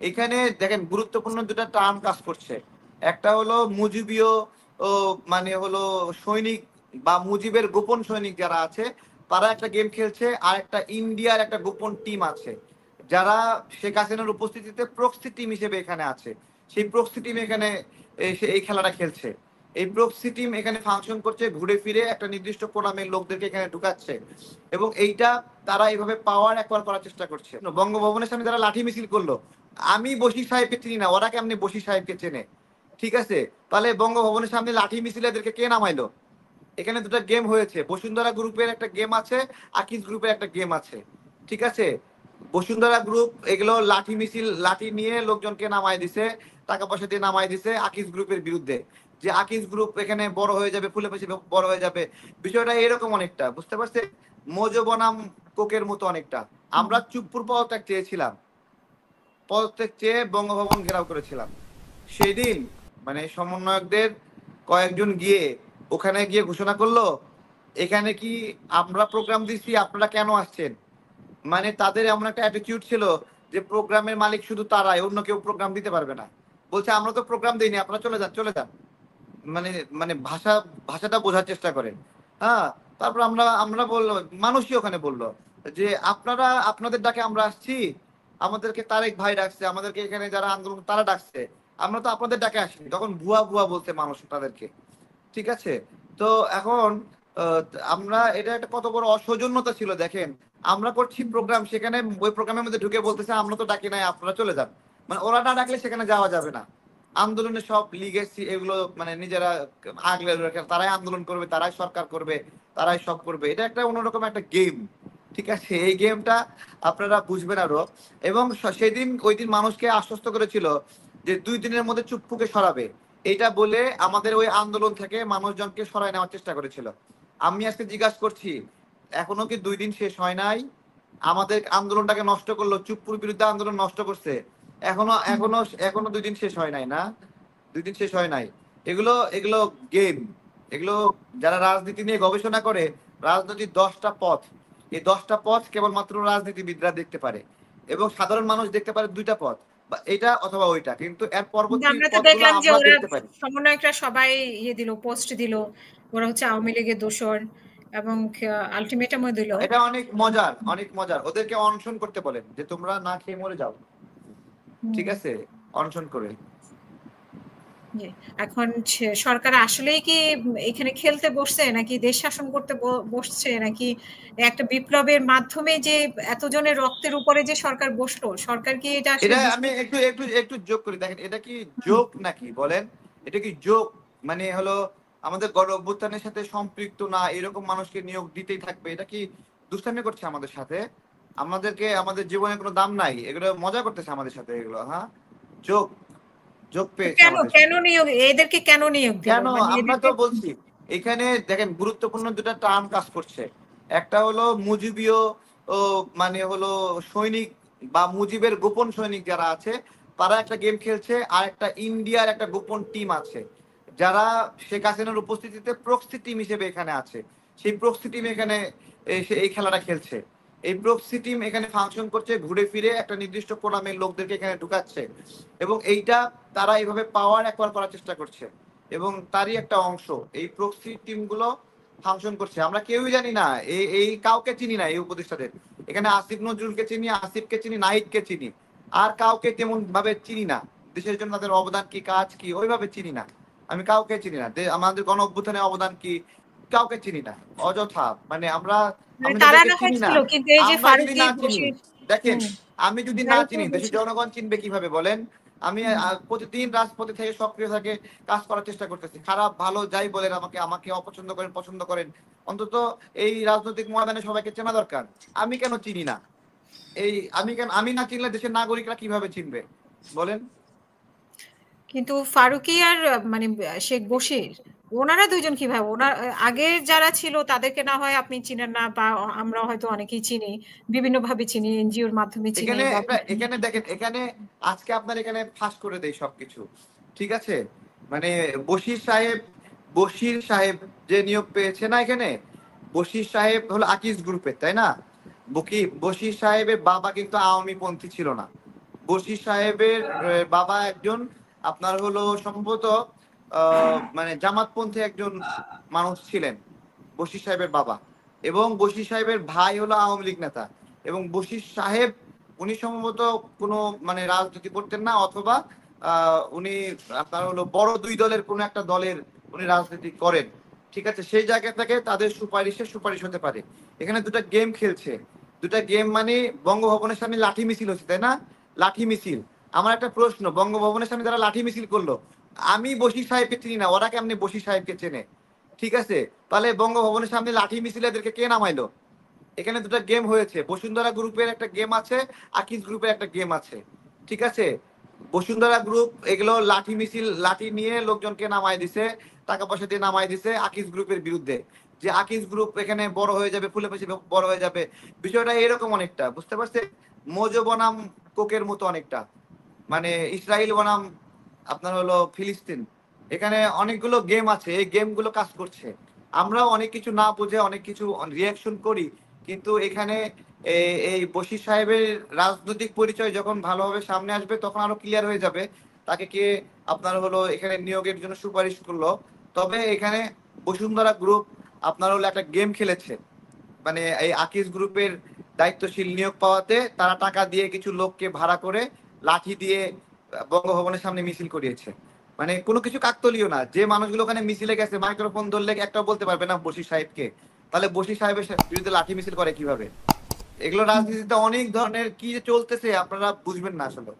এখানে দেখেন গুরুত্বপূর্ণ দুটা টার্ম কাজ করছে। একটা হলো মুজিবীয় ও মানে হলো সৈনিক বা মুজিবের গোপন সৈনিক যারা আছে তারা একটা গেম খেলছে, আর একটা ইন্ডিয়ার একটা গোপন টিম আছে যারা শেখ হাসিনার উপস্থিতিতে প্রক্সি টিম হিসেবে এখানে আছে। সেই প্রক্সি টিম এখানে এসে এই খেলাটা খেলছে। এই প্রক্সি টিম এখানে ফাংশন করছে, ঘুরে ফিরে একটা নির্দিষ্ট প্রোগ্রামের লোকদেরকে এখানে ঢুকাচ্ছে এবং এইটা তারা এইভাবে পাওয়ার একবার করার চেষ্টা করছে। বঙ্গভবনের সামনে যারা লাঠি মিছিল করলো, আমি বশির সাহেবকে চিনি না, ওরা কেমনি বশির সাহেবকে চেনে? ঠিক আছে, তাহলে বঙ্গভবনের সামনে লাঠি মিছিল এদেরকে কে নামাইলো? এখানে দুটো গেম হয়েছে, বসুন্ধরা গ্রুপের একটা গেম আছে, আকিজ গ্রুপের একটা গেম আছে। ঠিক আছে, বসুন্ধরা গ্রুপ এগুলো লাঠি মিছিল, লাঠি নিয়ে লোকজনকে নামাই দিছে, টাকা পয়সা দিয়ে নামাই দিছে আকিজ গ্রুপের বিরুদ্ধে, যে আকিজ গ্রুপ এখানে বড় হয়ে যাবে, ফুলে ফেসে বড় হয়ে যাবে। বিষয়টা এরকম অনেকটা, বুঝতে পারছে? মোজো বনাম কোকের মতো অনেকটা। আমরা চুপপুর পদত্যাগ চেয়েছিলাম, পদত্যাগ চেয়ে বঙ্গভবন ঘেরাও করেছিলাম। সেই দিন মানে সমন্বয়কদের কয়েকজন গিয়ে ওখানে গিয়ে ঘোষণা করলো, এখানে কি আমরা প্রোগ্রাম দিচ্ছি, আপনারা কেন আসছেন? মানে তাদের এমন একটা অ্যাটিটিউড ছিল যে প্রোগ্রামের মালিক শুধু তারাই, অন্য কেউ প্রোগ্রাম দিতে পারবে না। বলছে আমরা তো প্রোগ্রাম দিইনি, আপনারা চলে যান, চলে যান। মানে মানে ভাষাটা বোঝার চেষ্টা করেন। হ্যাঁ, তারপর আমরা আমরা বললো, মানুষই ওখানে বললো যে আপনারা, আপনাদের ডাকে আমরা আসছি, আমাদেরকে তারেক ভাই ডাকছে, আমাদেরকে এখানে যারা আন্দোলন তারা ডাকছে, আমরা তো আপনাদের ডাকে আসিনি। তখন ভুয়া ভুয়া বলছে মানুষ তাদেরকে। ঠিক আছে, তো এখন আহ, আমরা এটা একটা কত বড় অসৌজন্যতা ছিল দেখেন। আমরা করছি প্রোগ্রাম, সেখানে ওই প্রোগ্রামের মধ্যে ঢুকে বলতেছে আমরা তো ডাকি নাই, আপনারা চলে যান। মানে ওরা না ডাকলে সেখানে যাওয়া যাবে না। আন্দোলনে সব লিগেসি এগুলো মানে নিজেরা আগলে রাখে, তারাই আন্দোলন করবে, তারাই সরকার করবে, তারাই সব করবে। এটা একটা অন্যরকম একটা গেম। ঠিক আছে, এই গেমটা আপনারা বুঝবেন আরো। এবং সেদিন ওই দিন মানুষকে আশ্বস্ত করেছিল যে 2 দিনের মধ্যে চুপ্পুকে সরাবে, এটা বলে আমাদের ওই আন্দোলন থেকে মানুষজনকে সরায় নেওয়ার চেষ্টা করেছিল। আমি আজকে জিজ্ঞাসা করছি, এখনো কি 2 দিন শেষ হয় নাই? আমাদের আন্দোলনটাকে নষ্ট করলো, চুপ্পুর বিরুদ্ধে আন্দোলন নষ্ট করছে, এখনো এখনো এখনো 2 দিন শেষ হয় নাই না? 2 দিন শেষ হয় নাই। এগুলো এগুলো গেম। এগুলো যারা রাজনীতি নিয়ে গবেষণা করে, রাজনীতির 10টা পথ, এই 10টা পথ কেবলমাত্র রাজনীতিবিদরা দেখতে পারে এবং সাধারণ মানুষ দেখতে পারে 2টা পথ, বা এটা অথবা ওইটা, কিন্তু এর কিন্তু পরবর্তী আমরা তো পথগুলো দেখলাম যে আমরা ওরা দেখতে পারি। সমন্বয়করা সবাই ইয়ে দিল, পোস্ট দিল, ওরা হচ্ছে আওয়ামী লীগের দোসর, এবং আলটিমেটামও দিল। এটা অনেক মজার, অনেক মজার। ওদেরকে অনশন করতে বলেন যে তোমরা না খেয়ে মরে যাও। হুম। ঠিক আছে, অনশন করে। জি। এখন সরকার আসলেই কি এখানে খেলতে বসছে, নাকি দেশ শাসন করতে বসছে, নাকি একটা বিপ্লবের মাধ্যমে যে এতজনের রক্তের উপরে যে সরকার বসলো, সরকার কি এটা আসলে এটা বুঝতে? আমি একটু একটু একটু যোগ করি, দেখেন এটা কি যোগ নাকি বলেন? এটা কি যোগ? মানে হলো আমাদের গণ অভ্যুত্থানের সাথে সম্পৃক্ত না এরকম মানুষকে নিয়োগ দিতেই থাকবে, এটা কি দুষ্টামি করছে আমাদের সাথে? আমাদেরকে, আমাদের জীবনে কোনো দাম নাই, এগুলো মজা করতেছে আমাদের সাথে এগুলো। হ্যাঁ, যোগ, যোগ তো পেয়েছে কেন আমাদের কেন সাথে। নিয়োগ, এদেরকে কেন নিয়োগ দিল, কেন? মানে আমরা এদেরকে? তো বলছি, এখানে দেখেন গুরুত্বপূর্ণ দুটা টার্ম কাজ করছে। একটা হলো মুজিবীয় ও মানে হলো সৈনিক বা মুজিবের গোপন সৈনিক যারা আছে তারা একটা গেম খেলছে, আর একটা ইন্ডিয়ার একটা গোপন টিম আছে যারা শেখ হাসিনার উপস্থিতিতে প্রক্সি টিম হিসেবে এখানে আছে। সেই প্রক্সি টিম এখানে এসে এই খেলাটা খেলছে। এই প্রক্সি টিম এখানে ফাংশন করছে, ঘুরে ফিরে একটা নির্দিষ্ট প্রোগ্রামের লোকদেরকে এখানে ঢুকাচ্ছে এবং এইটা তারা এইভাবে পাওয়ার একবার করার চেষ্টা করছে এবং তারই একটা অংশ এই প্রক্সি টিমগুলো ফাংশন করছে। আমরা কেউই জানি না, এই এই কাউকে চিনি না এই উপদেষ্টাদের। এখানে আসিফ নজরুলকে চিনি, আসিফকে চিনি, নাহিদকে চিনি, আর কাউকে তেমন ভাবে চিনি না। দেশের জন্য তাদের অবদান কি, কাজ কি, ওইভাবে চিনি না। আমি কাউকে চিনি না, আমাদের গণ অভ্যুত্থানের অবদান কি, কাউকে চিনি না। অযথা মানে আমরা, মানে আমি তারা যাদেরকে না হয় চিনি না, ছিল, কিন্তু এই যে আমরা যদি ফারুকী না চিনি, বশির। দেখেন হুম। আমি যদি না ফারুকী চিনি দেশের বশির। জনগণ চিনবে কিভাবে বলেন? আমি হুম। প্রতিদিন রাজপথে থেকে সক্রিয় থাকে কাজ করার চেষ্টা করতেছি, খারাপ ভালো যাই বলেন আমাকে, আমাকে অপছন্দ করেন পছন্দ করেন, অন্তত এই রাজনৈতিক ময়দানে সবাইকে চেনা দরকার। আমি কেন চিনি না? এই আমি কেন, আমি না চিনলে দেশের নাগরিকরা কিভাবে চিনবে বলেন? কিন্তু ফারুকী আর মানে শেখ বশির, ওনারা দুইজন কিভাবে, ওনার আগের যারা ছিল তাদেরকে না হয় আপনি চিনেন না, বা আমরা হয়তো অনেকেই চিনি, বিভিন্ন ভাবে চিনি, এনজিওর মাধ্যমে চিনি, এখানে বা একটা, এখানে দেখেন, এখানে আজকে আপনার এখানে ফাঁস করে দেই সবকিছু। ঠিক আছে, মানে বশির সাহেব, বশির সাহেব যে নিয়োগ পেয়েছে না এখানে, বশির সাহেব হলো আকিজ গ্রুপের, তাই না? বশির সাহেবের বাবা কিন্তু আওয়ামী পন্থী ছিল না। বশির সাহেবের বাবা একজন আপনার হলো সম্ভবত মানে জামাতপন্থী একজন মানুষ ছিলেন বশির সাহেবের বাবা, এবং বশির সাহেবের ভাই হলো আওয়ামী লীগ নেতা, এবং বশির সাহেব উনি সম্ভবত কোনো মানে রাজনীতি করতেন না, অথবা উনি আপনার হলো বড় দুই দলের কোনো একটা দলের উনি রাজনীতি করেন। ঠিক আছে, সেই জায়গা থেকে তাদের সুপারিশ হতে পারে। এখানে দুটা গেম খেলছে, দুটা গেম মানে বঙ্গভবনের সামনে লাঠি মিছিল হচ্ছে, তাই না? লাঠি মিছিল। আমার একটা প্রশ্ন, বঙ্গভবনের সামনে যারা লাঠি মিছিল করলো, আমি বশির সাহেবকে চিনি না, ওরা কেমনি বশির সাহেবকে চেনে? ঠিক আছে, তাহলে বঙ্গভবনের সামনে লাঠি মিছিল এদেরকে কে নামাইলো? এখানে দুটো গেম হয়েছে, বসুন্ধরা গ্রুপের একটা গেম আছে, আকিজ গ্রুপের একটা গেম আছে। ঠিক আছে, বসুন্ধরা গ্রুপ এগুলো লাঠি মিছিল, লাঠি নিয়ে লোকজনকে নামাই দিছে, টাকা পয়সা দিয়ে নামাই দিছে আকিজ গ্রুপের বিরুদ্ধে, যে আকিজ গ্রুপ এখানে বড় হয়ে যাবে, ফুলে ফেসে বড় হয়ে যাবে। বিষয়টা এরকম অনেকটা, বুঝতে পারছে? মোজো বনাম কোকের মতো অনেকটা, মানে ইসরায়েল বনাম আপনার হলো ফিলিস্তিন। এখানে অনেকগুলো গেম আছে, এই গেমগুলো কাজ করছে। আমরাও অনেক কিছু না বুঝে অনেক কিছু রিয়াকশন করি, কিন্তু এখানে এই বশির সাহেবের রাজনৈতিক পরিচয় যখন ভালোভাবে সামনে আসবে তখন আরো ক্লিয়ার হয়ে যাবে তাকে কে আপনার হলো এখানে নিয়োগের জন্য সুপারিশ করলো। তবে এখানে বসুন্ধরা গ্রুপ আপনার হলো একটা গেম খেলেছে, মানে এই আকিজ গ্রুপের দায়িত্বশীল নিয়োগ পাওয়াতে তারা টাকা দিয়ে কিছু লোককে ভাড়া করে লাঠি দিয়ে বঙ্গভবনের সামনে মিছিল করিয়েছে। মানে কোনো কিছু কাকতলীয় না, যে মানুষগুলো ওখানে মিছিলে গেছে মাইক্রোফোন ধরলে একটা বলতে পারবে না বশির সাহেবকে, তাহলে বশির সাহেবের বিরুদ্ধে লাঠি মিছিল করে কিভাবে? এগুলো রাজনীতিতে অনেক ধরনের কি যে চলতেছে আপনারা বুঝবেন না আসলে।